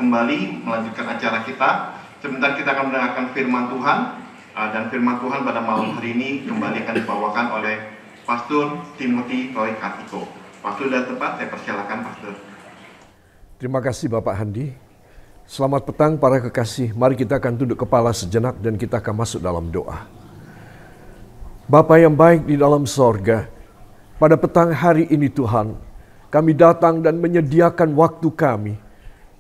kembali melanjutkan acara kita. Sebentar kita akan mendengarkan firman Tuhan, dan firman Tuhan pada malam hari ini kembali akan dibawakan oleh Pastor Timothy Roy Kartiko. Waktu sudah tepat, saya persilakan Pastor. Terima kasih Bapak Handi. Selamat petang para kekasih. Mari kita akan tunduk kepala sejenak dan kita akan masuk dalam doa. Bapa yang baik di dalam sorga, pada petang hari ini Tuhan, kami datang dan menyediakan waktu kami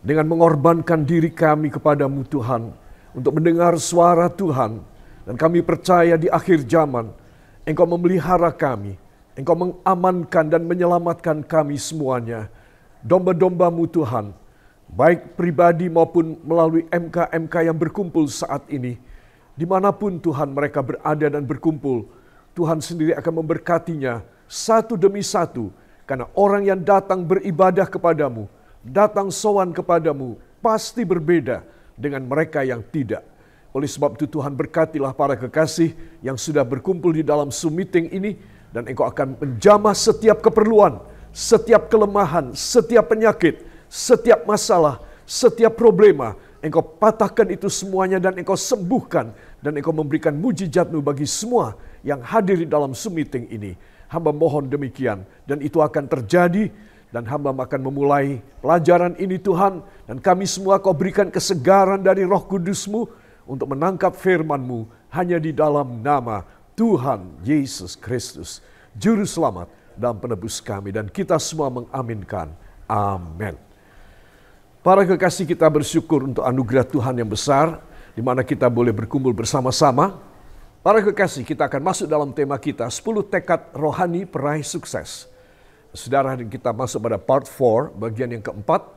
dengan mengorbankan diri kami kepadamu Tuhan untuk mendengar suara Tuhan. Dan kami percaya di akhir zaman Engkau memelihara kami, Engkau mengamankan dan menyelamatkan kami semuanya. Domba-dombamu Tuhan, baik pribadi maupun melalui MK-MK yang berkumpul saat ini, dimanapun Tuhan mereka berada dan berkumpul, Tuhan sendiri akan memberkatinya satu demi satu. Karena orang yang datang beribadah kepadamu, datang sowan kepadamu, pasti berbeda dengan mereka yang tidak. Oleh sebab itu Tuhan berkatilah para kekasih yang sudah berkumpul di dalam Zoom meeting ini. Dan Engkau akan menjamah setiap keperluan, setiap kelemahan, setiap penyakit, setiap masalah, setiap problema. Engkau patahkan itu semuanya dan Engkau sembuhkan. Dan Engkau memberikan mujizat-Mu bagi semua yang hadir di dalam Zoom meeting ini. Hamba mohon demikian. Dan itu akan terjadi. Dan hamba akan memulai pelajaran ini Tuhan. Dan kami semua Kau berikan kesegaran dari Roh Kudus-Mu untuk menangkap firman-Mu hanya di dalam nama Tuhan Yesus Kristus, Juru Selamat dan Penebus kami. Dan kita semua mengaminkan. Amin. Para kekasih, kita bersyukur untuk anugerah Tuhan yang besar, di mana kita boleh berkumpul bersama-sama. Para kekasih, kita akan masuk dalam tema kita, 10 tekad rohani peraih sukses. Saudara, kita masuk pada part 4, bagian yang keempat.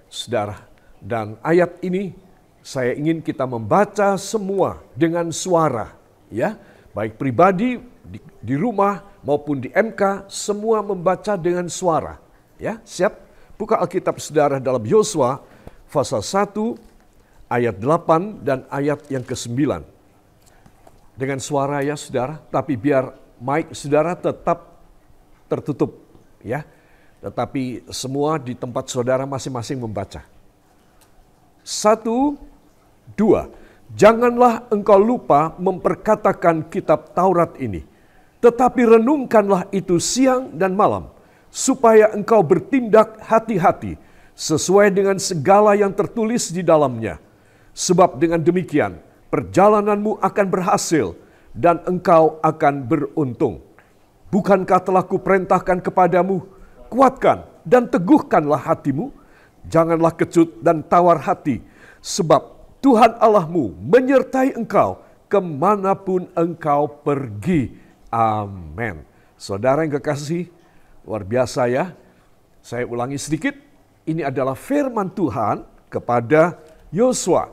Saudara, dan ayat ini saya ingin kita membaca semua dengan suara. Ya, baik pribadi, di rumah, maupun di MK, semua membaca dengan suara. Ya, siap? Buka Alkitab saudara dalam Yosua pasal 1 ayat 8 dan ayat yang ke-9. Dengan suara ya saudara, tapi biar mic saudara tetap tertutup ya. Tetapi semua di tempat saudara masing-masing membaca. 1, 2. Janganlah engkau lupa memperkatakan kitab Taurat ini, tetapi renungkanlah itu siang dan malam, supaya engkau bertindak hati-hati sesuai dengan segala yang tertulis di dalamnya. Sebab dengan demikian perjalananmu akan berhasil dan engkau akan beruntung. Bukankah telah kuperintahkan kepadamu, kuatkan dan teguhkanlah hatimu, janganlah kecut dan tawar hati, sebab Tuhan Allahmu menyertai engkau kemanapun engkau pergi. Amin. Saudara yang kekasih, luar biasa ya. Saya ulangi sedikit. Ini adalah firman Tuhan kepada Yosua.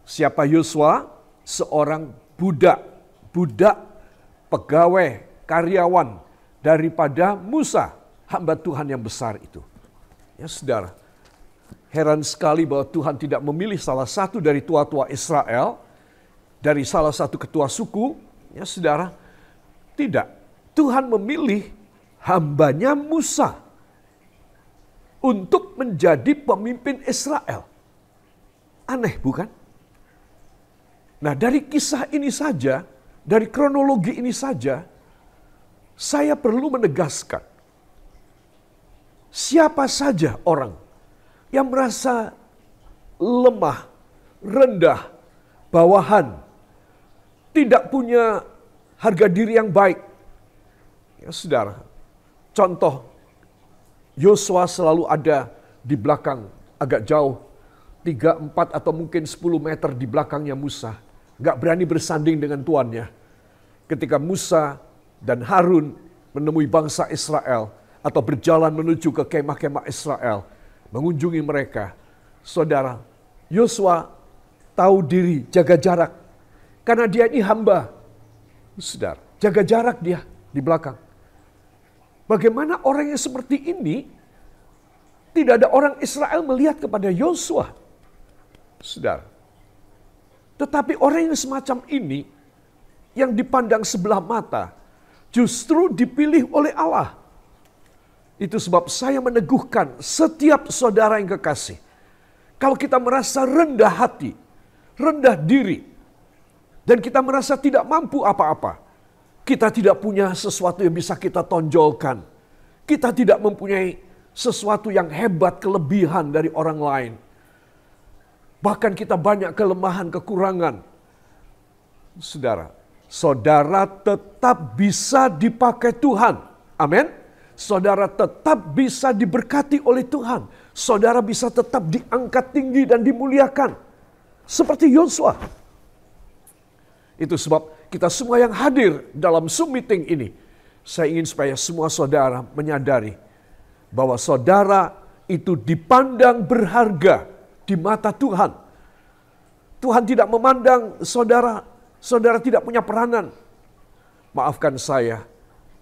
Siapa Yosua? Seorang budak pegawai, karyawan daripada Musa, hamba Tuhan yang besar itu. Ya saudara, heran sekali bahwa Tuhan tidak memilih salah satu dari tua-tua Israel, dari salah satu ketua suku. Ya saudara, tidak. Tuhan memilih hambanya Musa untuk menjadi pemimpin Israel. Aneh bukan? Nah, dari kisah ini saja, dari kronologi ini saja, saya perlu menegaskan, siapa saja orang yang merasa lemah, rendah, bawahan, tidak punya harga diri yang baik. Ya saudara, contoh, Yosua selalu ada di belakang, agak jauh, 3, 4 atau mungkin 10 meter di belakangnya Musa. Gak berani bersanding dengan tuannya. Ketika Musa dan Harun menemui bangsa Israel atau berjalan menuju ke kemah-kemah Israel, mengunjungi mereka. Saudara, Yosua tahu diri, jaga jarak. Karena dia ini hamba. Saudara, jaga jarak dia di belakang. Bagaimana orang yang seperti ini, tidak ada orang Israel melihat kepada Yosua. Saudara, tetapi orang yang semacam ini, yang dipandang sebelah mata, justru dipilih oleh Allah. Itu sebab saya meneguhkan setiap saudara yang kekasih. Kalau kita merasa rendah hati, rendah diri, dan kita merasa tidak mampu apa-apa, kita tidak punya sesuatu yang bisa kita tonjolkan, kita tidak mempunyai sesuatu yang hebat, kelebihan dari orang lain, bahkan kita banyak kelemahan, kekurangan. Saudara tetap bisa dipakai Tuhan. Amin. Saudara tetap bisa diberkati oleh Tuhan. Saudara bisa tetap diangkat tinggi dan dimuliakan. Seperti Yosua. Itu sebab kita semua yang hadir dalam Zoom meeting ini, saya ingin supaya semua saudara menyadari bahwa saudara itu dipandang berharga di mata Tuhan. Tuhan tidak memandang saudara tidak punya peranan. Maafkan saya,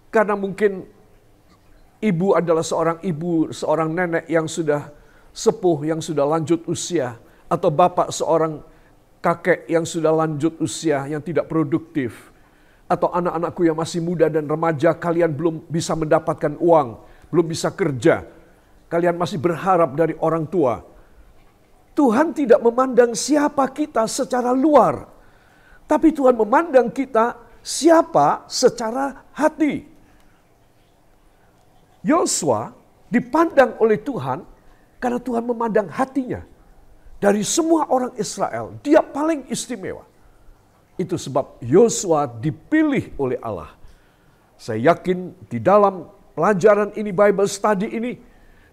karena mungkin ibu adalah seorang ibu, seorang nenek yang sudah sepuh, yang sudah lanjut usia. Atau bapak seorang kakek yang sudah lanjut usia, yang tidak produktif. Atau anak-anakku yang masih muda dan remaja, kalian belum bisa mendapatkan uang, belum bisa kerja. Kalian masih berharap dari orang tua. Tuhan tidak memandang siapa kita secara luar. Tapi Tuhan memandang kita siapa secara hati. Yosua dipandang oleh Tuhan karena Tuhan memandang hatinya. Dari semua orang Israel, dia paling istimewa. Itu sebab Yosua dipilih oleh Allah. Saya yakin di dalam pelajaran ini, Bible study ini,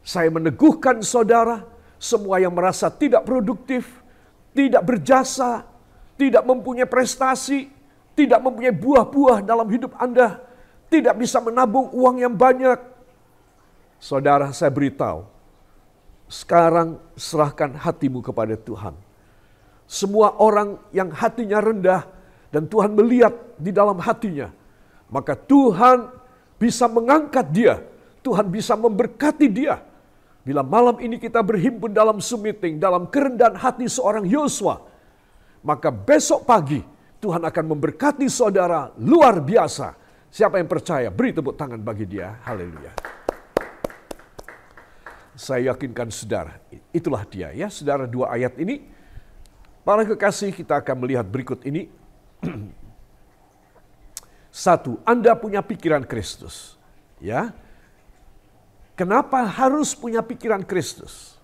saya meneguhkan saudara, semua yang merasa tidak produktif, tidak berjasa, tidak mempunyai prestasi, tidak mempunyai buah-buah dalam hidup Anda, tidak bisa menabung uang yang banyak. Saudara, saya beritahu, sekarang serahkan hatimu kepada Tuhan. Semua orang yang hatinya rendah dan Tuhan melihat di dalam hatinya, maka Tuhan bisa mengangkat dia, Tuhan bisa memberkati dia. Bila malam ini kita berhimpun dalam Zoom meeting, dalam kerendahan hati seorang Yosua, maka besok pagi Tuhan akan memberkati saudara luar biasa. Siapa yang percaya, beri tepuk tangan bagi dia. Haleluya. Saya yakinkan saudara, itulah dia ya. Saudara, 2 ayat ini, para kekasih, kita akan melihat berikut ini. 1, Anda punya pikiran Kristus. Ya. Kenapa harus punya pikiran Kristus?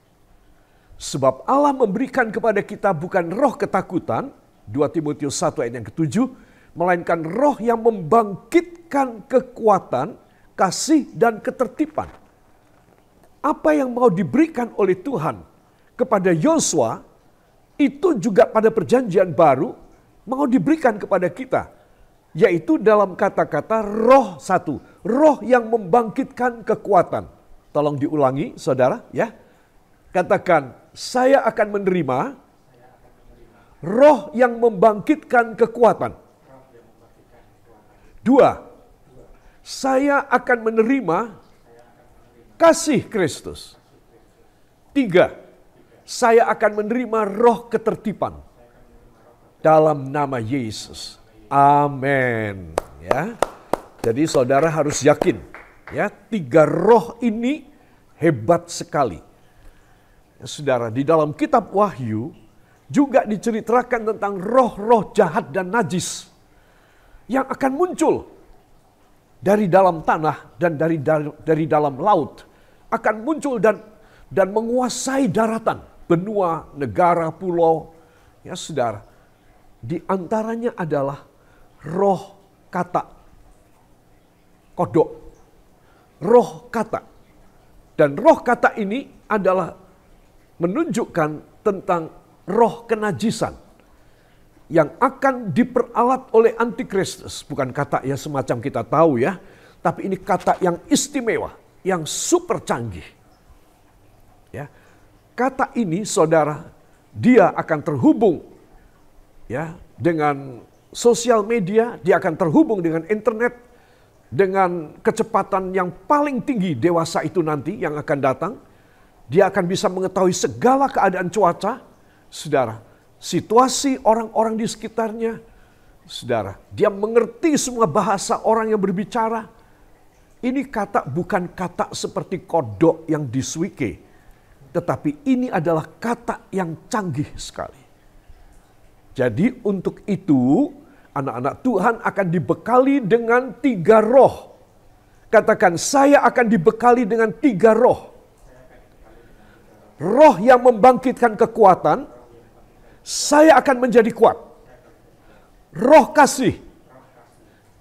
Sebab Allah memberikan kepada kita bukan roh ketakutan, 2 Timotius 1 ayat yang ke-7, melainkan roh yang membangkitkan kekuatan, kasih, dan ketertiban. Apa yang mau diberikan oleh Tuhan kepada Yosua, itu juga pada perjanjian baru mau diberikan kepada kita. Yaitu dalam kata-kata roh 1, roh yang membangkitkan kekuatan. Tolong diulangi saudara ya. Katakan, saya akan menerima roh yang membangkitkan kekuatan. 2, saya akan menerima kasih Kristus. 3, saya akan menerima roh ketertiban dalam nama Yesus. Amin. Ya. Jadi saudara harus yakin, ya, 3 roh ini hebat sekali. Ya, saudara, di dalam kitab Wahyu juga diceritakan tentang roh-roh jahat dan najis yang akan muncul dari dalam tanah dan dari dalam laut. Akan muncul dan menguasai daratan, benua, negara, pulau. Ya saudara, di antaranya adalah roh kata, kodok, roh kata. Dan roh kata ini adalah menunjukkan tentang roh kenajisan yang akan diperalat oleh antikristus. Bukan kata ya semacam kita tahu ya, tapi ini kata yang istimewa, yang super canggih. Ya. Kata ini saudara, dia akan terhubung ya dengan sosial media, dia akan terhubung dengan internet dengan kecepatan yang paling tinggi dewasa itu nanti yang akan datang. Dia akan bisa mengetahui segala keadaan cuaca, saudara, situasi orang-orang di sekitarnya, saudara. Dia mengerti semua bahasa orang yang berbicara. Ini kata bukan kata seperti kodok yang diswike. Tetapi ini adalah kata yang canggih sekali. Jadi untuk itu anak-anak Tuhan akan dibekali dengan 3 roh. Katakan, saya akan dibekali dengan 3 roh. Roh yang membangkitkan kekuatan, saya akan menjadi kuat. Roh kasih,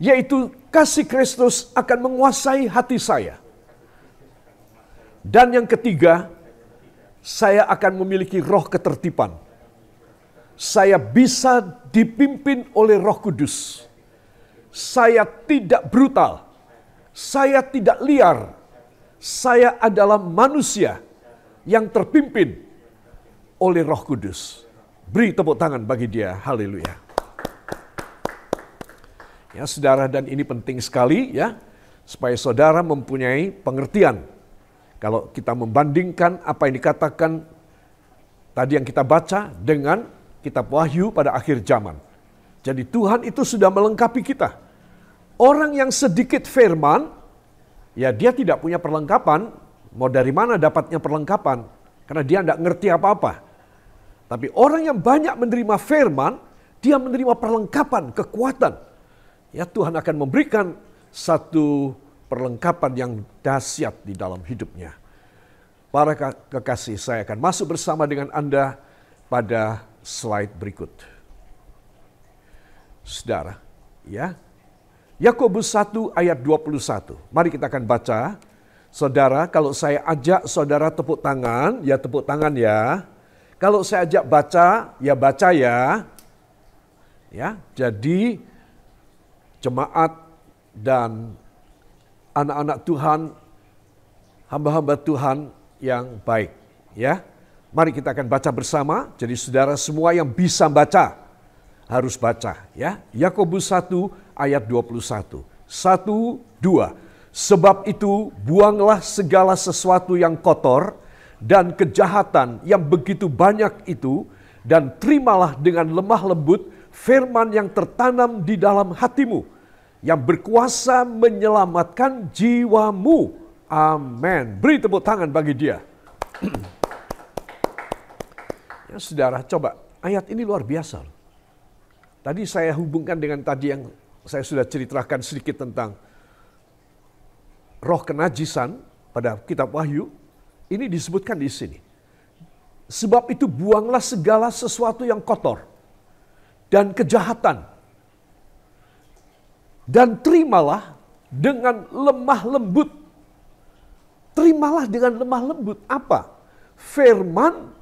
yaitu kasih Kristus akan menguasai hati saya. Dan yang ketiga, saya akan memiliki roh ketertiban. Saya bisa dipimpin oleh Roh Kudus. Saya tidak brutal. Saya tidak liar. Saya adalah manusia yang terpimpin oleh Roh Kudus. Beri tepuk tangan bagi dia. Haleluya. Ya, saudara, dan ini penting sekali ya, supaya saudara mempunyai pengertian. Kalau kita membandingkan apa yang dikatakan tadi yang kita baca dengan kitab Wahyu pada akhir zaman. Jadi Tuhan itu sudah melengkapi kita. Orang yang sedikit firman, ya dia tidak punya perlengkapan. Mau dari mana dapatnya perlengkapan? Karena dia tidak ngerti apa-apa. Tapi orang yang banyak menerima firman, dia menerima perlengkapan, kekuatan. Ya, Tuhan akan memberikan satu perlengkapan yang dahsyat di dalam hidupnya. Para kekasih, saya akan masuk bersama dengan Anda pada slide berikut. Saudara, ya. Yakobus 1 ayat 21. Mari kita akan baca. Saudara, kalau saya ajak saudara tepuk tangan, ya tepuk tangan ya. Kalau saya ajak baca, ya baca ya. Ya, jadi jemaat dan anak-anak Tuhan, hamba-hamba Tuhan yang baik, ya. Mari kita akan baca bersama. Jadi saudara semua yang bisa baca harus baca, ya. Yakobus 1 ayat 21. 1, 2. Sebab itu buanglah segala sesuatu yang kotor dan kejahatan yang begitu banyak itu, dan terimalah dengan lemah lembut firman yang tertanam di dalam hatimu, yang berkuasa menyelamatkan jiwamu. Amin. Beri tepuk tangan bagi dia. Ya, saudara, coba. Ayat ini luar biasa. Tadi saya hubungkan dengan tadi yang saya sudah ceritakan sedikit tentang roh kenajisan pada kitab Wahyu. Ini disebutkan di sini. Sebab itu buanglah segala sesuatu yang kotor dan kejahatan, dan terimalah dengan lemah lembut. Terimalah dengan lemah lembut. Apa? Firman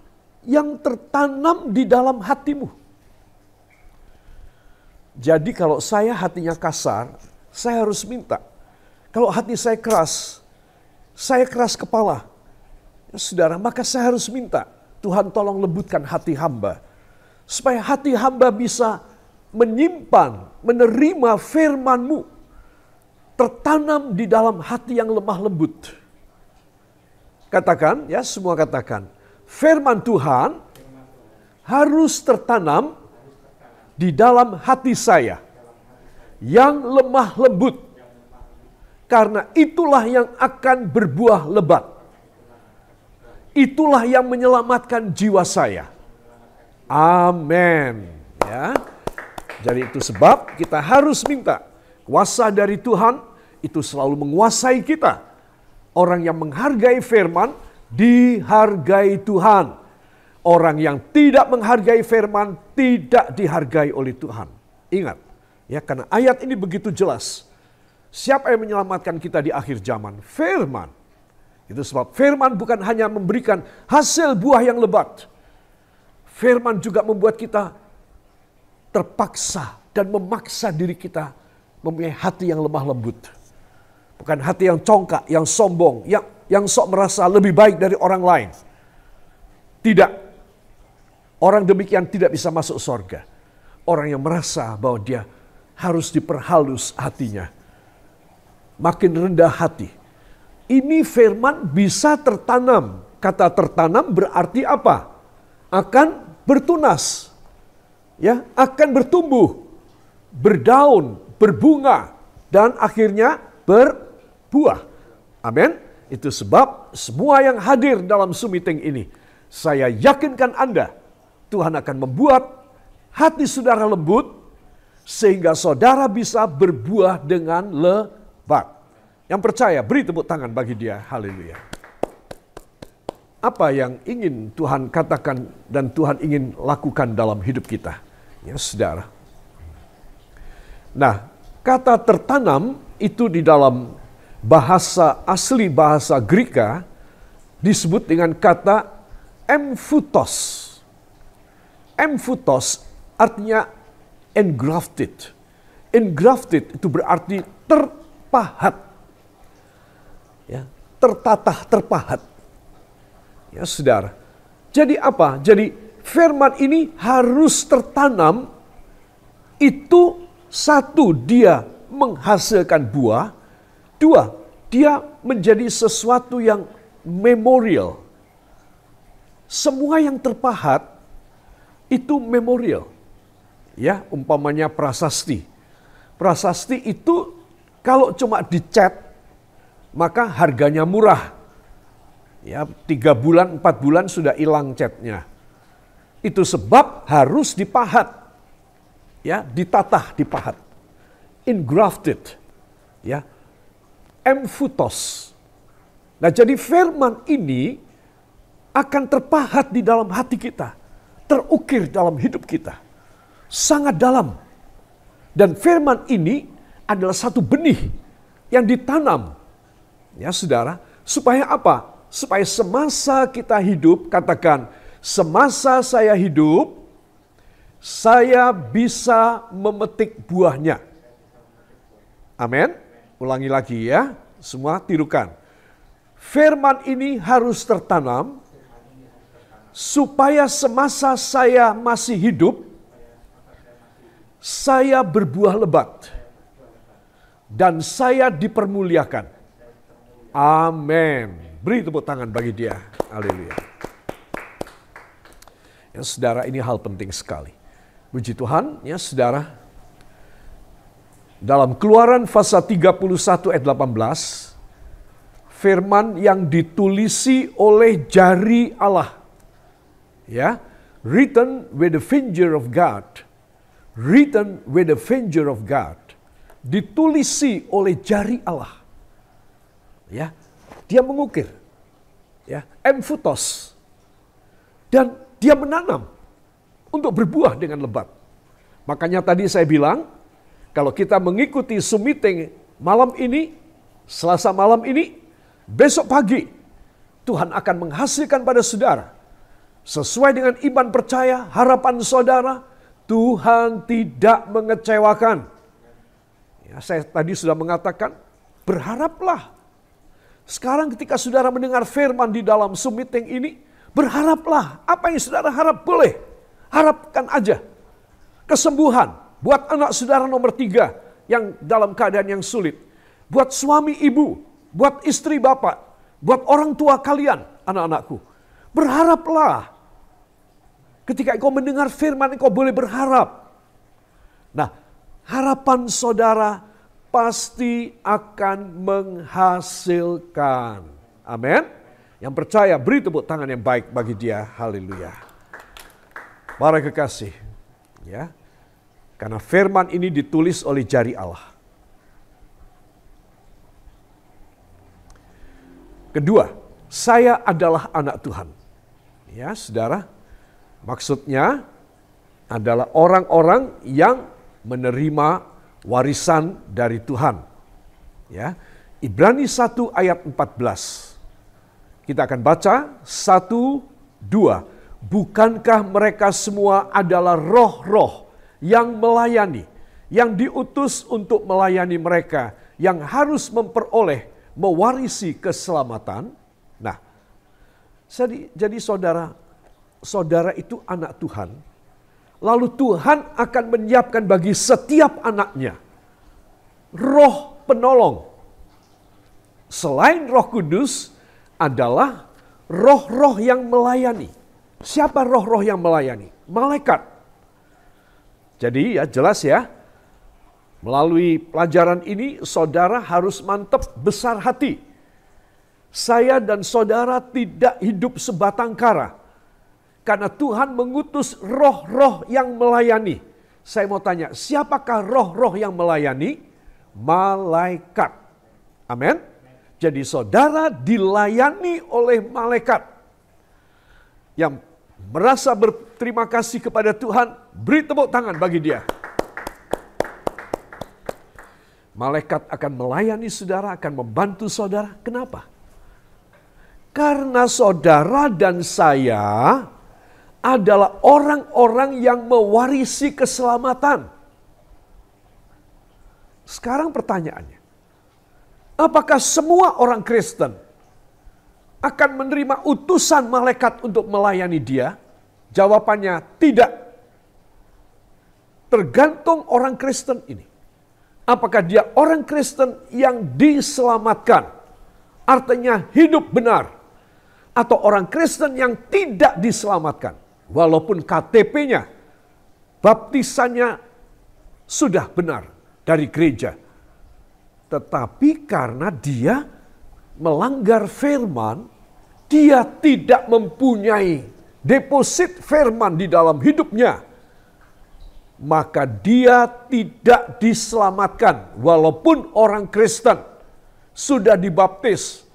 yang tertanam di dalam hatimu. Jadi kalau saya hatinya kasar, saya harus minta. Kalau hati saya keras kepala, ya, saudara, maka saya harus minta. Tuhan tolong lembutkan hati hamba. Supaya hati hamba bisa menyimpan, menerima firman-Mu. Tertanam di dalam hati yang lemah lembut. Katakan, ya semua katakan. Firman Tuhan harus tertanam di dalam hati saya yang lemah lembut. Karena itulah yang akan berbuah lebat. Itulah yang menyelamatkan jiwa saya. Amin. Ya. Jadi itu sebab kita harus minta kuasa dari Tuhan, itu selalu menguasai kita. Orang yang menghargai firman, dihargai Tuhan. Orang yang tidak menghargai firman, tidak dihargai oleh Tuhan. Ingat, ya, karena ayat ini begitu jelas. Siapa yang menyelamatkan kita di akhir zaman? Firman. Itu sebab firman bukan hanya memberikan hasil buah yang lebat. Firman juga membuat kita terpaksa dan memaksa diri kita mempunyai hati yang lemah lembut. Bukan hati yang congkak, yang sombong, yang sok merasa lebih baik dari orang lain. Tidak. Orang demikian tidak bisa masuk surga. Orang yang merasa bahwa dia harus diperhalus hatinya. Makin rendah hati. Ini firman bisa tertanam. Kata tertanam berarti apa? Akan bertunas. Ya, akan bertumbuh, berdaun, berbunga, dan akhirnya berbuah. Amin. Itu sebab semua yang hadir dalam Zoom meeting ini, saya yakinkan Anda, Tuhan akan membuat hati saudara lembut, sehingga saudara bisa berbuah dengan lebat. Yang percaya, beri tepuk tangan bagi dia. Haleluya. Apa yang ingin Tuhan katakan dan Tuhan ingin lakukan dalam hidup kita? Ya, saudara. Nah, kata tertanam itu di dalam bahasa asli bahasa Greka disebut dengan kata emphutos. Emphutos artinya engrafted. Engrafted itu berarti terpahat. Ya, tertatah, terpahat. Ya, saudara. Jadi apa? Jadi firman ini harus tertanam. Itu satu, dia menghasilkan buah. Dua, dia menjadi sesuatu yang memorial. Semua yang terpahat itu memorial. Ya, umpamanya prasasti. Prasasti itu kalau cuma dicat, maka harganya murah. Ya, 3 bulan, 4 bulan sudah hilang catnya. Itu sebab harus dipahat. Ya, ditatah, dipahat. Engrafted. Ya. Emphutos. Nah, jadi firman ini akan terpahat di dalam hati kita, terukir dalam hidup kita, sangat dalam. Dan firman ini adalah satu benih yang ditanam, ya saudara, supaya apa? Supaya semasa kita hidup, katakan, semasa saya hidup, saya bisa memetik buahnya. Amin. Ulangi lagi ya, semua tirukan. Firman ini harus tertanam supaya semasa saya masih hidup, saya berbuah lebat dan saya dipermuliakan. Amin. Beri tepuk tangan bagi dia. Haleluya. Ya saudara, ini hal penting sekali. Puji Tuhan, ya saudara. Dalam Keluaran pasal 31 ayat 18, firman yang ditulisi oleh jari Allah. Ya, written with the finger of God. Written with the finger of God. Ditulisi oleh jari Allah. Ya, dia mengukir. Ya, emphutos. Dan dia menanam untuk berbuah dengan lebat. Makanya tadi saya bilang, kalau kita mengikuti Zoom meeting malam ini, Selasa malam ini, besok pagi, Tuhan akan menghasilkan pada saudara. Sesuai dengan iman percaya, harapan saudara, Tuhan tidak mengecewakan. Ya, saya tadi sudah mengatakan, berharaplah. Sekarang ketika saudara mendengar firman di dalam Zoom meeting ini, berharaplah. Apa yang saudara harap boleh. Harapkan aja. Kesembuhan. Buat anak saudara nomor 3 yang dalam keadaan yang sulit. Buat suami ibu, buat istri bapak, buat orang tua kalian, anak-anakku. Berharaplah. Ketika engkau mendengar firman, engkau boleh berharap. Nah, harapan saudara pasti akan menghasilkan. Amin. Yang percaya, beri tepuk tangan yang baik bagi dia. Haleluya. Para kekasih. Ya. Karena firman ini ditulis oleh jari Allah. Kedua, saya adalah anak Tuhan. Ya, saudara. Maksudnya adalah orang-orang yang menerima warisan dari Tuhan. Ya. Ibrani 1 ayat 14. Kita akan baca 1, 2. Bukankah mereka semua adalah roh-roh yang melayani, yang diutus untuk melayani mereka, yang harus memperoleh, mewarisi keselamatan. Nah, jadi saudara itu anak Tuhan, lalu Tuhan akan menyiapkan bagi setiap anaknya roh penolong. Selain Roh Kudus adalah roh-roh yang melayani. Siapa roh-roh yang melayani? Malaikat. Jadi ya jelas ya, melalui pelajaran ini saudara harus mantap besar hati. Saya dan saudara tidak hidup sebatang kara. Karena Tuhan mengutus roh-roh yang melayani. Saya mau tanya, siapakah roh-roh yang melayani? Malaikat. Amin. Jadi saudara dilayani oleh malaikat. Yang merasa berterima kasih kepada Tuhan, beri tepuk tangan bagi dia. Malaikat akan melayani saudara, akan membantu saudara. Kenapa? Karena saudara dan saya adalah orang-orang yang mewarisi keselamatan. Sekarang pertanyaannya, apakah semua orang Kristen akan menerima utusan malaikat untuk melayani dia? Jawabannya tidak. Tergantung orang Kristen ini. Apakah dia orang Kristen yang diselamatkan, artinya hidup benar, atau orang Kristen yang tidak diselamatkan, walaupun KTP-nya, baptisannya sudah benar dari gereja, tetapi karena dia melanggar firman, dia tidak mempunyai deposit firman di dalam hidupnya, maka dia tidak diselamatkan. Walaupun orang Kristen sudah dibaptis,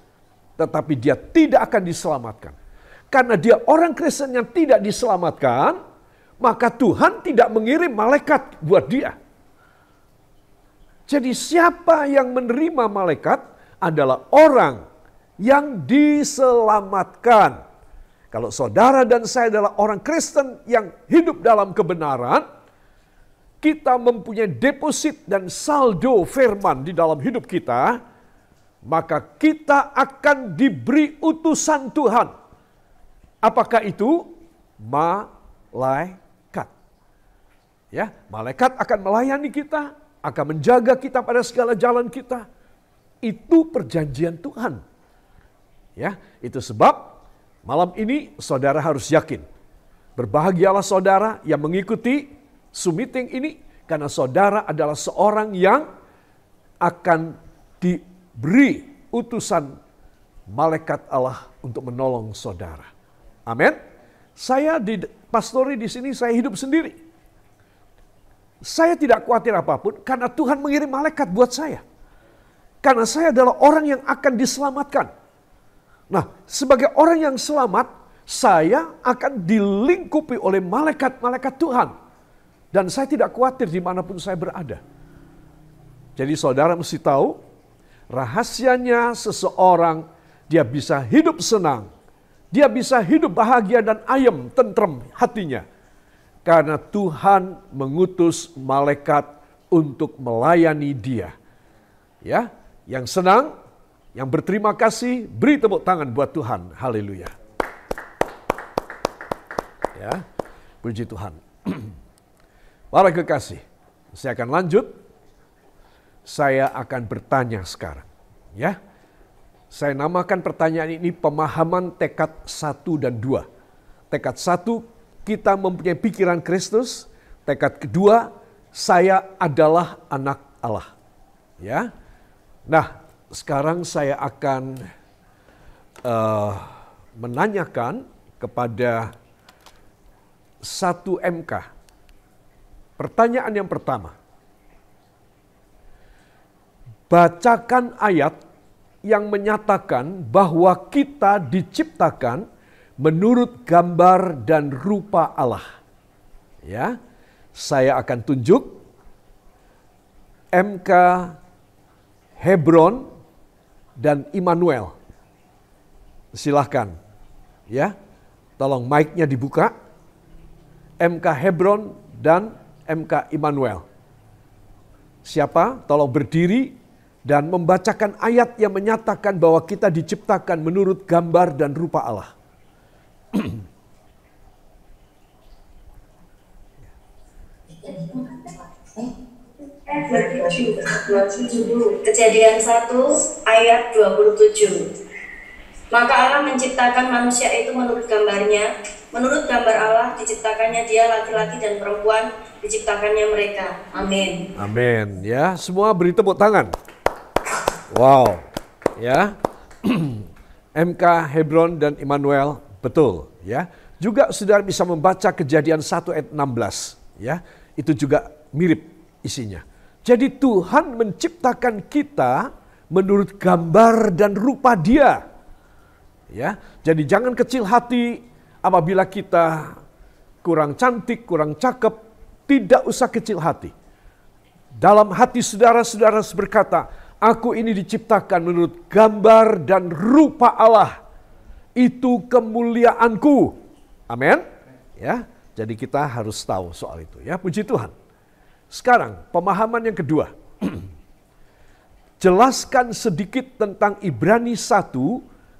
tetapi dia tidak akan diselamatkan. Karena dia orang Kristen yang tidak diselamatkan, maka Tuhan tidak mengirim malaikat buat dia. Jadi siapa yang menerima malaikat adalah orang yang diselamatkan. Kalau saudara dan saya adalah orang Kristen yang hidup dalam kebenaran, kita mempunyai deposit dan saldo firman di dalam hidup kita, maka kita akan diberi utusan Tuhan. Apakah itu? Malaikat. Ya, malaikat akan melayani kita, akan menjaga kita pada segala jalan kita. Itu perjanjian Tuhan. Ya, itu sebab malam ini saudara harus yakin. Berbahagialah saudara yang mengikuti Zoom-meeting ini, karena saudara adalah seorang yang akan diberi utusan malaikat Allah untuk menolong saudara. Amin. Saya di pastori di sini, saya hidup sendiri. Saya tidak khawatir apapun karena Tuhan mengirim malaikat buat saya. Karena saya adalah orang yang akan diselamatkan. Nah, sebagai orang yang selamat, saya akan dilingkupi oleh malaikat-malaikat Tuhan. Dan saya tidak khawatir dimanapun saya berada. Jadi saudara mesti tahu, rahasianya seseorang dia bisa hidup senang. Dia bisa hidup bahagia dan ayem, tentrem hatinya. Karena Tuhan mengutus malaikat untuk melayani dia. Ya, yang senang, yang berterima kasih, beri tepuk tangan buat Tuhan. Haleluya. Ya, puji Tuhan. Para kekasih, saya akan lanjut. Saya akan bertanya sekarang. Ya, saya namakan pertanyaan ini pemahaman tekad 1 dan 2. Tekad 1, kita mempunyai pikiran Kristus. Tekad kedua, saya adalah anak Allah. Ya, nah sekarang saya akan menanyakan kepada 1 MK. Pertanyaan yang pertama, bacakan ayat yang menyatakan bahwa kita diciptakan menurut gambar dan rupa Allah. Ya, saya akan tunjuk MK Hebron dan Immanuel. Silahkan, ya, tolong mic-nya dibuka. MK Hebron dan MK Immanuel. Siapa? Tolong berdiri dan membacakan ayat yang menyatakan bahwa kita diciptakan menurut gambar dan rupa Allah. Kejadian 1 ayat 27. Maka Allah menciptakan manusia itu menurut gambarnya, menurut gambar Allah diciptakannya dia, laki-laki dan perempuan diciptakannya mereka. Amin. Amin. Ya, semua beri tepuk tangan. Wow. Ya. MK Hebron dan Immanuel, betul ya. Juga saudara bisa membaca Kejadian 1 ayat 16 ya. Itu juga mirip isinya. Jadi Tuhan menciptakan kita menurut gambar dan rupa Dia. Ya, jadi jangan kecil hati apabila kita kurang cantik, kurang cakep, tidak usah kecil hati. Dalam hati saudara-saudara berkata, aku ini diciptakan menurut gambar dan rupa Allah. Itu kemuliaanku. Amin. Ya, jadi kita harus tahu soal itu ya. Puji Tuhan. Sekarang pemahaman yang kedua. Jelaskan sedikit tentang Ibrani 1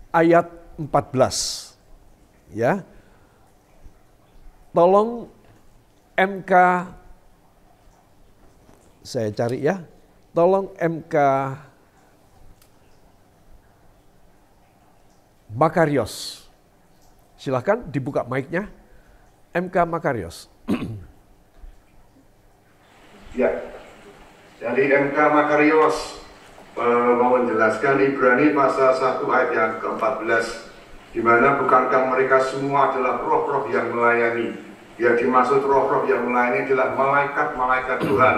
ayat 14. Ya. Tolong MK, saya cari ya. Tolong MK Makarios. Silahkan dibuka mic-nya. MK Makarios. Ya, dari MK Makarios mau menjelaskan Ibrani pasal 1 ayat yang ke-14, di mana bukankah mereka semua adalah roh-roh yang melayani. Yang dimaksud roh-roh yang melayani adalah malaikat-malaikat Tuhan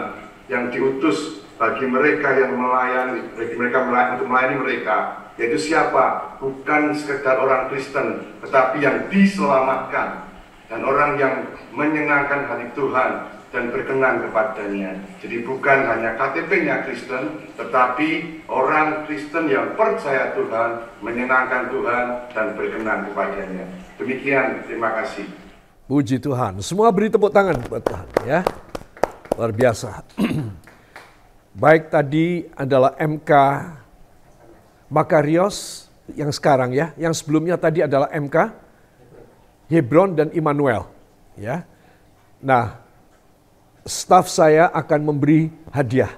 yang diutus bagi mereka yang melayani, bagi mereka untuk melayani mereka. Yaitu siapa? Bukan sekedar orang Kristen, tetapi yang diselamatkan dan orang yang menyenangkan hati Tuhan dan berkenan kepadanya. Jadi bukan hanya KTP-nya Kristen, tetapi orang Kristen yang percaya Tuhan, menyenangkan Tuhan dan berkenan kepadanya. Demikian, terima kasih. Puji Tuhan. Semua beri tepuk tangan buat Tuhan ya. Luar biasa. Baik, tadi adalah MK Makarios yang sekarang ya, yang sebelumnya tadi adalah MK Hebron dan Immanuel ya. Nah, staf saya akan memberi hadiah.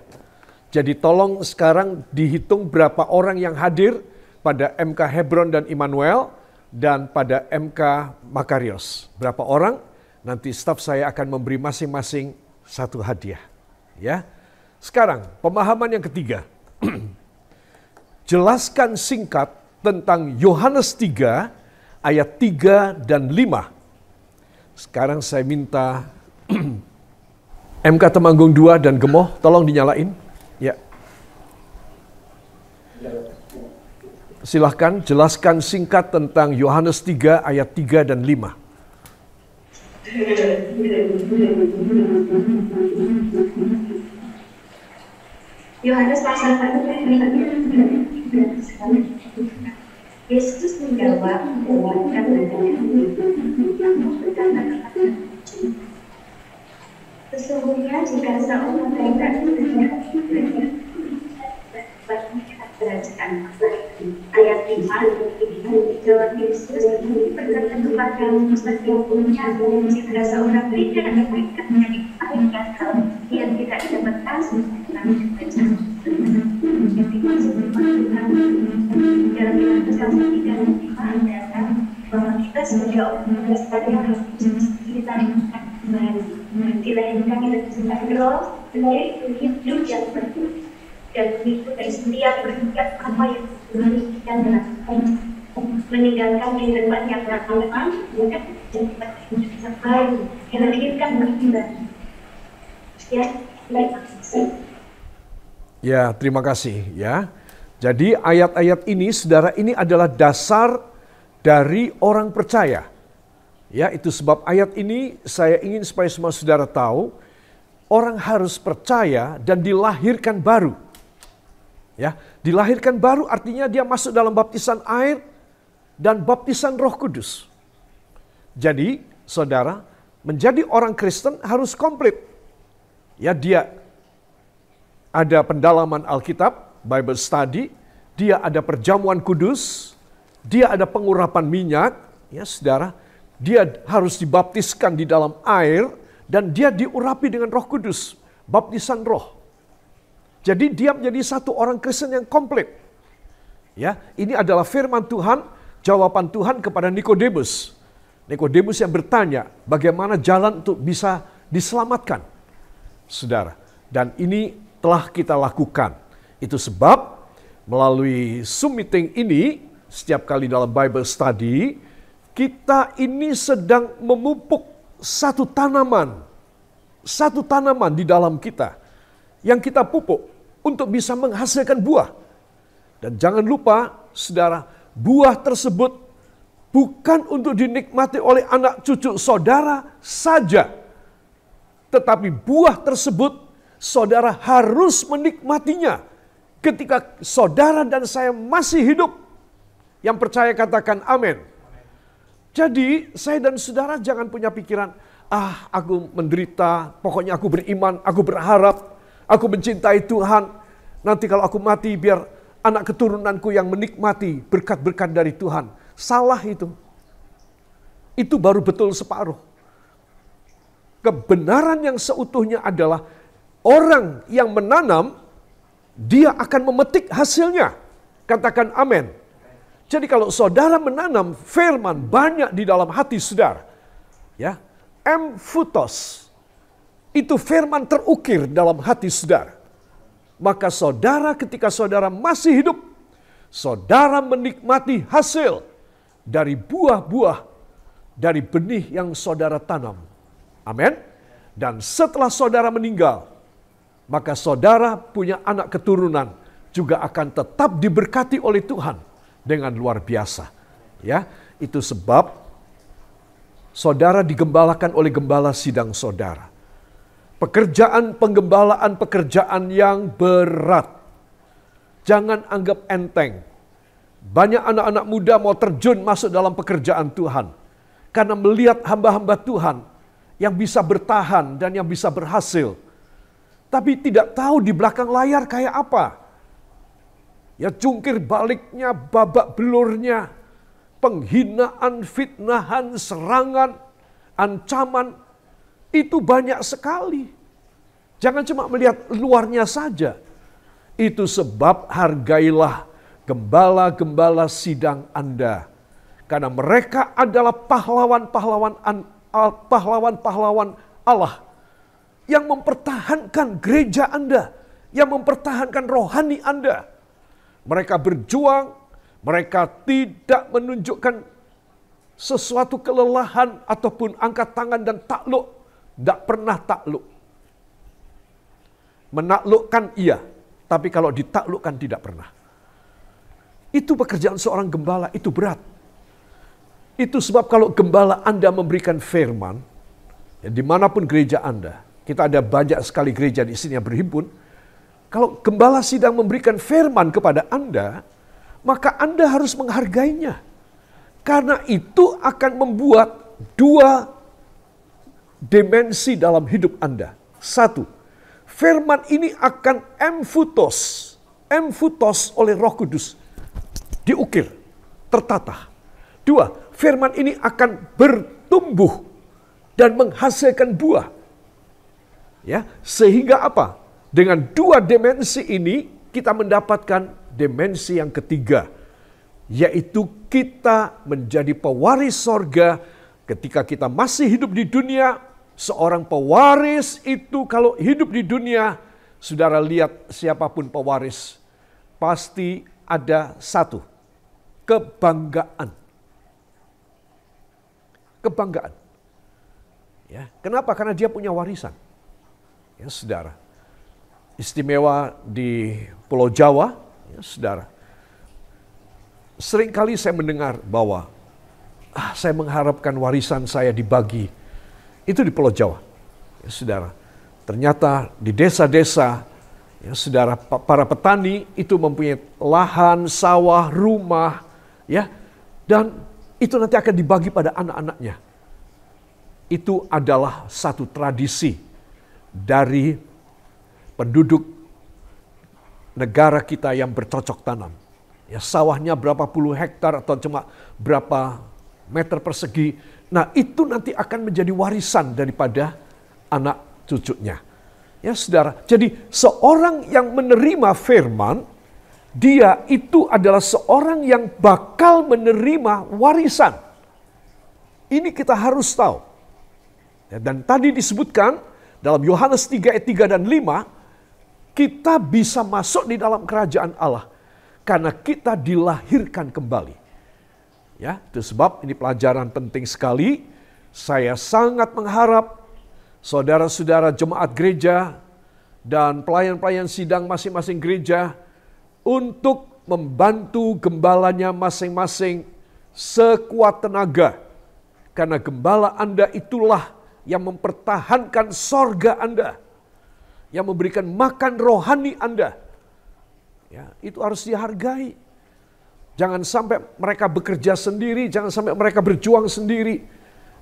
Jadi tolong sekarang dihitung berapa orang yang hadir pada MK Hebron dan Immanuel dan pada MK Makarios. Berapa orang? Nanti staf saya akan memberi masing-masing satu hadiah ya. Sekarang pemahaman yang ketiga. Jelaskan singkat tentang Yohanes 3 ayat 3 dan 5. Sekarang saya minta MK Temanggung 2 dan Gemoh tolong dinyalain. Ya. Silahkan jelaskan singkat tentang Yohanes 3 ayat 3 dan 5. Yohanes pasal 1 ayat 3. Yesus menjawab, sesungguhnya jika seorang berdasarkan ayat 5 jawab Yesus berkata kepadamu sesungguhnya jika seorang tidak diberikan dari dia tidak dapat kasih dalam pasal 3 dan 5 adalah bahwa kita sebagai orang Kristen harus dilahirkan kembali, dilahirkan dari roh, dari hidup yang bersih dan itu dari setiap berbuat apa yang Tuhan lakukan, meninggalkan kehidupan yang lama, dan hidup yang baru, dilahirkan kembali. Ya, terima kasih. Ya, terima kasih ya. Jadi ayat-ayat ini, saudara, ini adalah dasar dari orang percaya. Ya, itu sebab ayat ini saya ingin supaya semua saudara tahu, orang harus percaya dan dilahirkan baru. Ya, dilahirkan baru artinya dia masuk dalam baptisan air dan baptisan Roh Kudus. Jadi, saudara, menjadi orang Kristen harus komplit. Ya, dia ada pendalaman Alkitab, Bible study, dia ada perjamuan kudus, dia ada pengurapan minyak, ya saudara, dia harus dibaptiskan di dalam air, dan dia diurapi dengan Roh Kudus, baptisan roh. Jadi dia menjadi satu orang Kristen yang komplit. Ya, ini adalah firman Tuhan, jawaban Tuhan kepada Nikodemus. Nikodemus yang bertanya, bagaimana jalan untuk bisa diselamatkan, saudara. Dan ini telah kita lakukan. Itu sebab melalui Zoom meeting ini, setiap kali dalam Bible study, kita ini sedang memupuk satu tanaman di dalam kita yang kita pupuk untuk bisa menghasilkan buah. Dan jangan lupa, saudara, buah tersebut bukan untuk dinikmati oleh anak cucu saudara saja, tetapi buah tersebut saudara harus menikmatinya ketika saudara dan saya masih hidup. Yang percaya katakan amin. Jadi saya dan saudara jangan punya pikiran, aku menderita, pokoknya aku beriman, aku berharap, aku mencintai Tuhan. Nanti kalau aku mati biar anak keturunanku yang menikmati berkat-berkat dari Tuhan. Salah itu. Itu baru betul separuh. Kebenaran yang seutuhnya adalah orang yang menanam, dia akan memetik hasilnya. Katakan amin. Jadi kalau saudara menanam firman banyak di dalam hati saudara, ya, emphutos, itu firman terukir dalam hati saudara. Maka saudara ketika saudara masih hidup, saudara menikmati hasil dari buah-buah dari benih yang saudara tanam. Amin. Dan setelah saudara meninggal, maka saudara punya anak keturunan juga akan tetap diberkati oleh Tuhan dengan luar biasa. Ya, itu sebab saudara digembalakan oleh gembala sidang saudara. Pekerjaan penggembalaan pekerjaan yang berat. Jangan anggap enteng. Banyak anak-anak muda mau terjun masuk dalam pekerjaan Tuhan karena melihat hamba-hamba Tuhan yang bisa bertahan dan yang bisa berhasil. Tapi tidak tahu di belakang layar kayak apa. Ya, jungkir baliknya, babak belurnya, penghinaan, fitnahan, serangan, ancaman, itu banyak sekali. Jangan cuma melihat luarnya saja. Itu sebab hargailah gembala-gembala sidang Anda. Karena mereka adalah pahlawan-pahlawan Allah yang mempertahankan gereja Anda, yang mempertahankan rohani Anda. Mereka berjuang, mereka tidak menunjukkan sesuatu kelelahan ataupun angkat tangan dan takluk. Tidak pernah takluk. Menaklukkan iya, tapi kalau ditaklukkan tidak pernah. Itu pekerjaan seorang gembala, itu berat. Itu sebab kalau gembala Anda memberikan firman, ya, dimanapun gereja Anda, kita ada banyak sekali gereja di sini yang berhimpun. Kalau gembala sidang memberikan firman kepada Anda, maka Anda harus menghargainya. Karena itu akan membuat dua dimensi dalam hidup Anda. Satu, firman ini akan emphutos oleh Roh Kudus, diukir, tertata. Dua, firman ini akan bertumbuh dan menghasilkan buah. Ya, sehingga apa? Dengan dua dimensi ini kita mendapatkan dimensi yang ketiga, yaitu kita menjadi pewaris sorga. Ketika kita masih hidup di dunia, seorang pewaris itu kalau hidup di dunia, saudara lihat siapapun pewaris, pasti ada satu, kebanggaan. Kebanggaan. Ya, kenapa? Karena dia punya warisan. Ya, saudara. Istimewa di Pulau Jawa, ya, saudara. Seringkali saya mendengar bahwa saya mengharapkan warisan saya dibagi. Itu di Pulau Jawa, ya, saudara. Ternyata di desa-desa, ya, saudara, para petani itu mempunyai lahan, sawah, rumah, ya, dan itu nanti akan dibagi pada anak-anaknya. Itu adalah satu tradisi dari penduduk negara kita yang bercocok tanam. Ya, sawahnya berapa puluh hektar atau cuma berapa meter persegi. Nah, itu nanti akan menjadi warisan daripada anak cucunya. Ya, saudara. Jadi seorang yang menerima firman, dia itu adalah seorang yang bakal menerima warisan. Ini kita harus tahu. Ya, dan tadi disebutkan dalam Yohanes 3 ayat 3 dan 5, kita bisa masuk di dalam kerajaan Allah karena kita dilahirkan kembali. Ya, itu sebab ini pelajaran penting sekali. Saya sangat mengharap saudara-saudara jemaat gereja dan pelayan-pelayan sidang masing-masing gereja untuk membantu gembalanya masing-masing sekuat tenaga. Karena gembala Anda itulah yang mempertahankan sorga Anda, yang memberikan makan rohani Anda. Ya, itu harus dihargai. Jangan sampai mereka bekerja sendiri, jangan sampai mereka berjuang sendiri.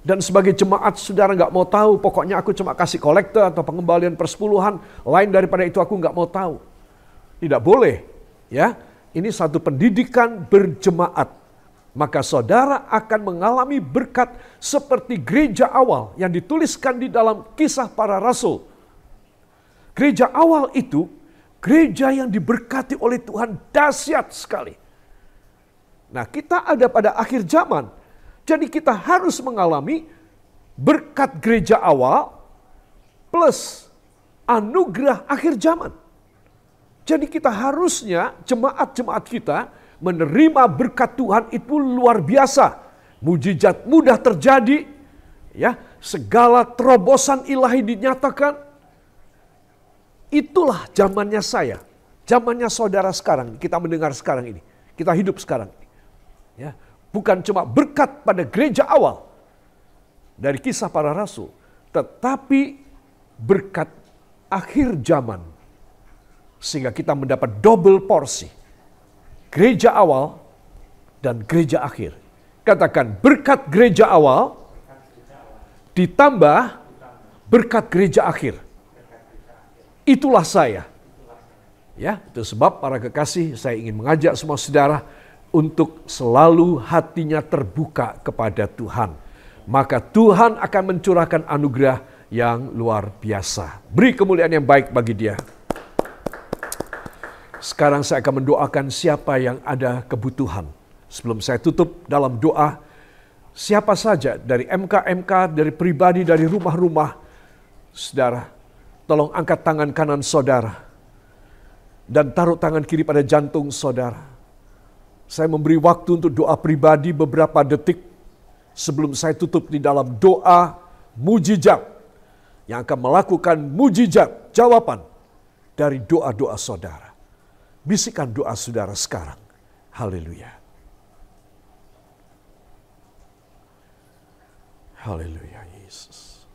Dan sebagai jemaat, saudara nggak mau tahu, pokoknya aku cuma kasih kolektor atau pengembalian persepuluhan, lain daripada itu aku nggak mau tahu. Tidak boleh. Ya, ini satu pendidikan berjemaat. Maka saudara akan mengalami berkat seperti gereja awal yang dituliskan di dalam Kisah Para Rasul. Gereja awal itu, gereja yang diberkati oleh Tuhan dahsyat sekali. Nah, kita ada pada akhir zaman. Jadi kita harus mengalami berkat gereja awal plus anugerah akhir zaman. Jadi kita harusnya, jemaat-jemaat kita, menerima berkat Tuhan itu luar biasa. Mujizat mudah terjadi. Ya, segala terobosan ilahi dinyatakan. Itulah zamannya saya. Zamannya saudara sekarang. Kita mendengar sekarang ini. Kita hidup sekarang ini. Ya, bukan cuma berkat pada gereja awal dari Kisah Para Rasul, tetapi berkat akhir zaman, sehingga kita mendapat double porsi, gereja awal dan gereja akhir. Katakan, berkat gereja awal ditambah berkat gereja akhir. Itulah saya. Ya, itu sebab para kekasih, saya ingin mengajak semua saudara untuk selalu hatinya terbuka kepada Tuhan. Maka Tuhan akan mencurahkan anugerah yang luar biasa. Beri kemuliaan yang baik bagi Dia. Sekarang saya akan mendoakan siapa yang ada kebutuhan. Sebelum saya tutup dalam doa, siapa saja dari MK-MK, dari pribadi, dari rumah-rumah, saudara, tolong angkat tangan kanan saudara dan taruh tangan kiri pada jantung saudara. Saya memberi waktu untuk doa pribadi beberapa detik sebelum saya tutup di dalam doa mujizat yang akan melakukan mujizat jawaban dari doa-doa saudara. Bisikan doa saudara sekarang. Haleluya. Haleluya Yesus.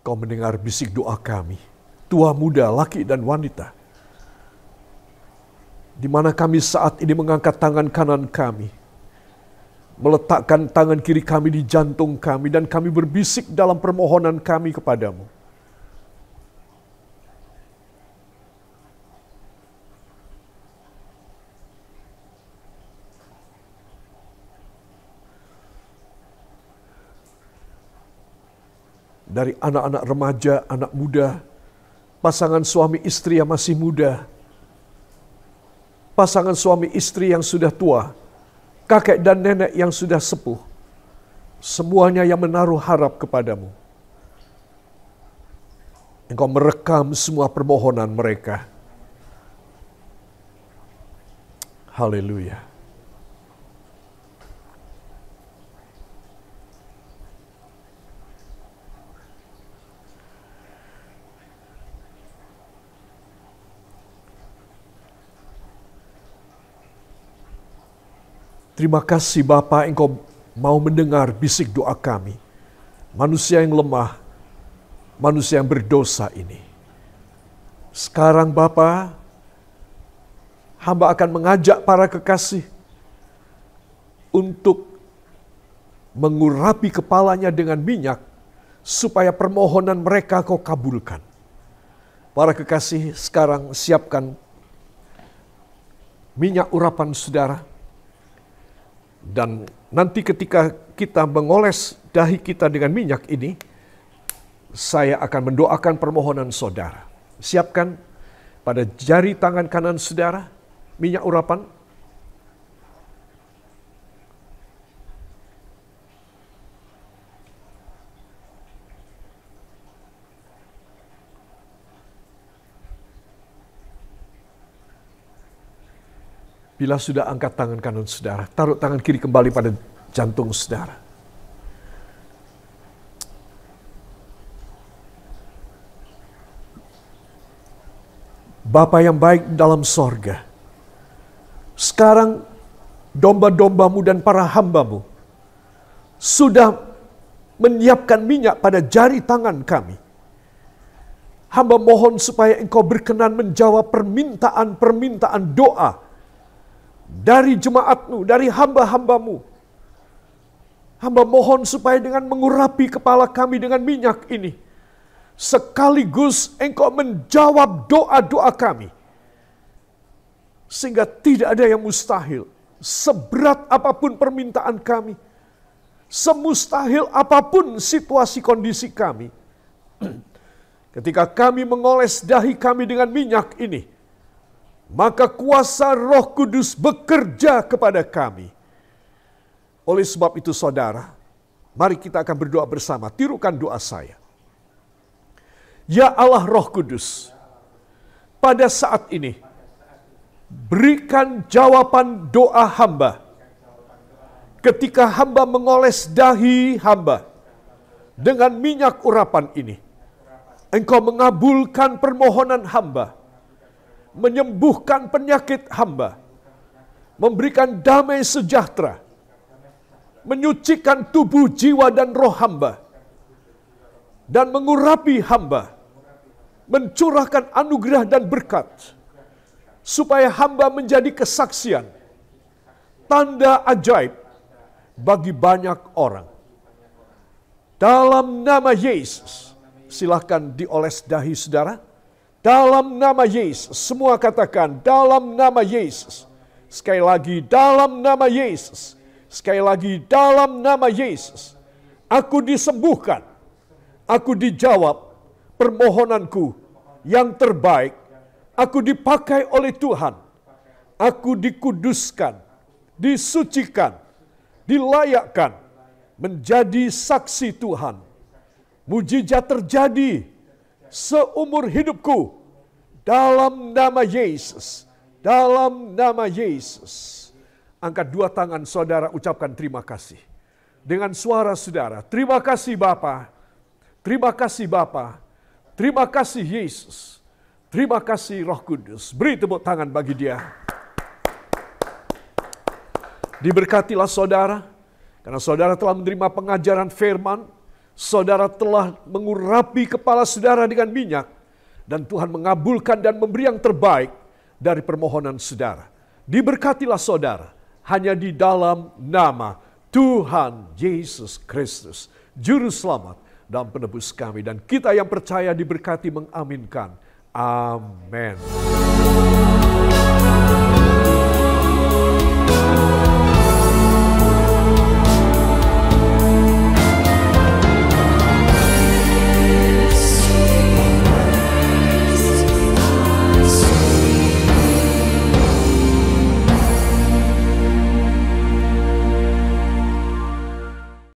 Kau mendengar bisik doa kami, tua muda, laki dan wanita, di mana kami saat ini mengangkat tangan kanan kami, meletakkan tangan kiri kami di jantung kami, dan kami berbisik dalam permohonan kami kepadamu. Dari anak-anak remaja, anak muda, pasangan suami istri yang masih muda, pasangan suami istri yang sudah tua, kakek dan nenek yang sudah sepuh, semuanya yang menaruh harap kepadamu. Engkau merekam semua permohonan mereka. Haleluya. Terima kasih Bapa, Engkau mau mendengar bisik doa kami. Manusia yang lemah, manusia yang berdosa ini. Sekarang Bapa, hamba akan mengajak para kekasih untuk mengurapi kepalanya dengan minyak, supaya permohonan mereka Kau kabulkan. Para kekasih, sekarang siapkan minyak urapan saudara. Dan nanti ketika kita mengoles dahi kita dengan minyak ini, saya akan mendoakan permohonan saudara. Siapkan pada jari tangan kanan saudara minyak urapan. Bila sudah angkat tangan kanan saudara, taruh tangan kiri kembali pada jantung saudara. Bapa yang baik dalam sorga, sekarang domba-dombamu dan para hambamu sudah menyiapkan minyak pada jari tangan kami. Hamba mohon supaya Engkau berkenan menjawab permintaan-permintaan doa dari jemaat-Mu, dari hamba-hambamu. Hamba mohon supaya dengan mengurapi kepala kami dengan minyak ini, sekaligus Engkau menjawab doa-doa kami. Sehingga tidak ada yang mustahil. Seberat apapun permintaan kami, semustahil apapun situasi kondisi kami, ketika kami mengoles dahi kami dengan minyak ini, maka kuasa Roh Kudus bekerja kepada kami. Oleh sebab itu saudara, mari kita akan berdoa bersama. Tirukan doa saya. Ya Allah Roh Kudus, pada saat ini, berikan jawaban doa hamba. Ketika hamba mengoles dahi hamba dengan minyak urapan ini, Engkau mengabulkan permohonan hamba, menyembuhkan penyakit hamba, memberikan damai sejahtera, menyucikan tubuh, jiwa, dan roh hamba, dan mengurapi hamba, mencurahkan anugerah dan berkat, supaya hamba menjadi kesaksian, tanda ajaib bagi banyak orang. Dalam nama Yesus, silahkan dioles dahi saudara. Dalam nama Yesus, semua katakan dalam nama Yesus. Sekali lagi, dalam nama Yesus. Sekali lagi, dalam nama Yesus. Aku disembuhkan, aku dijawab permohonanku yang terbaik. Aku dipakai oleh Tuhan. Aku dikuduskan, disucikan, dilayakkan menjadi saksi Tuhan. Mujizat terjadi seumur hidupku dalam nama Yesus. Dalam nama Yesus. Angkat dua tangan saudara, ucapkan terima kasih. Dengan suara saudara, terima kasih Bapa. Terima kasih Bapa. Terima kasih Yesus. Terima kasih Roh Kudus. Beri tepuk tangan bagi dia. Diberkatilah saudara, karena saudara telah menerima pengajaran firman, saudara telah mengurapi kepala saudara dengan minyak, dan Tuhan mengabulkan dan memberi yang terbaik dari permohonan saudara. Diberkatilah saudara, hanya di dalam nama Tuhan Yesus Kristus, Juru Selamat dan Penebus kami. Dan kita yang percaya diberkati mengaminkan. Amin.